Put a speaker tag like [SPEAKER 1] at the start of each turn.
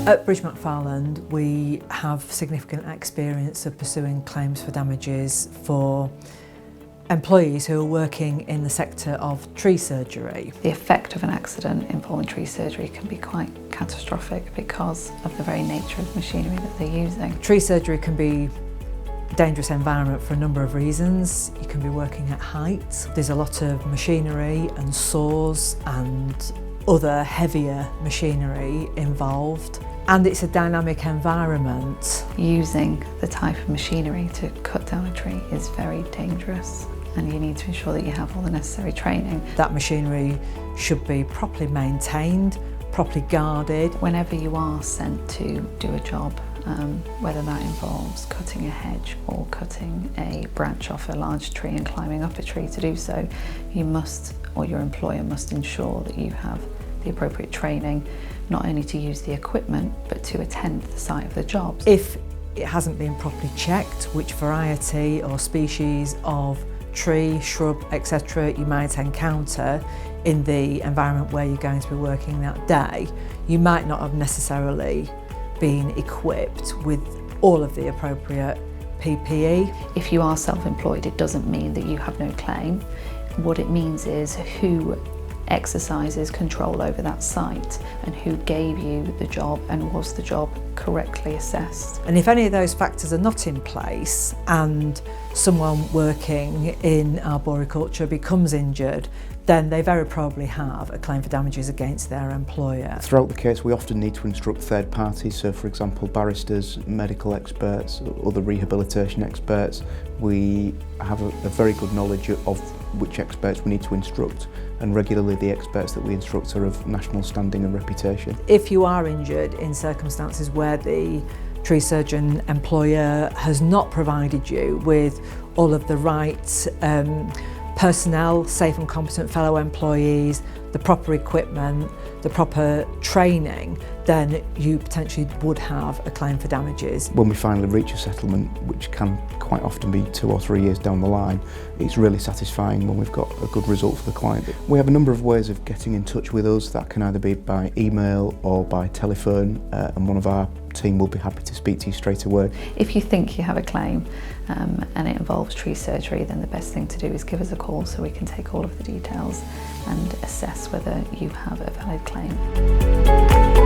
[SPEAKER 1] At Bridge McFarland, we have significant experience of pursuing claims for damages for employees who are working in the sector of tree surgery.
[SPEAKER 2] The effect of an accident involving tree surgery can be quite catastrophic because of the very nature of the machinery that they're using.
[SPEAKER 1] Tree surgery can be a dangerous environment for a number of reasons. You can be working at height. There's a lot of machinery and saws and other heavier machinery involved. And it's a dynamic environment.
[SPEAKER 2] Using the type of machinery to cut down a tree is very dangerous, and you need to ensure that you have all the necessary training.
[SPEAKER 1] That machinery should be properly maintained, properly guarded.
[SPEAKER 2] Whenever you are sent to do a job, whether that involves cutting a hedge or cutting a branch off a large tree and climbing up a tree to do so, you must, or your employer must, ensure that you have the appropriate training, not only to use the equipment, but to attend the site of the job.
[SPEAKER 1] If it hasn't been properly checked which variety or species of tree, shrub, etc. you might encounter in the environment where you're going to be working that day, you might not have necessarily been equipped with all of the appropriate PPE.
[SPEAKER 2] If you are self-employed, it doesn't mean that you have no claim. What it means is who exercises control over that site and who gave you the job, and was the job correctly assessed.
[SPEAKER 1] And if any of those factors are not in place and someone working in arboriculture becomes injured, then they very probably have a claim for damages against their employer.
[SPEAKER 3] Throughout the case, we often need to instruct third parties, so for example barristers, medical experts, other rehabilitation experts. We have a very good knowledge of which experts we need to instruct, and regularly the experts that we instruct are of national standing and reputation.
[SPEAKER 1] If you are injured in circumstances where the tree surgeon employer has not provided you with all of the right personnel, safe and competent fellow employees, the proper equipment, the proper training, then you potentially would have a claim for damages.
[SPEAKER 3] When we finally reach a settlement, which can quite often be 2 or 3 years down the line, it's really satisfying when we've got a good result for the client. We have a number of ways of getting in touch with us. That can either be by email or by telephone, and one of our team will be happy to speak to you straight away.
[SPEAKER 2] If you think you have a claim and it involves tree surgery, then the best thing to do is give us a call so we can take all of the details and assess whether you have a valid claim.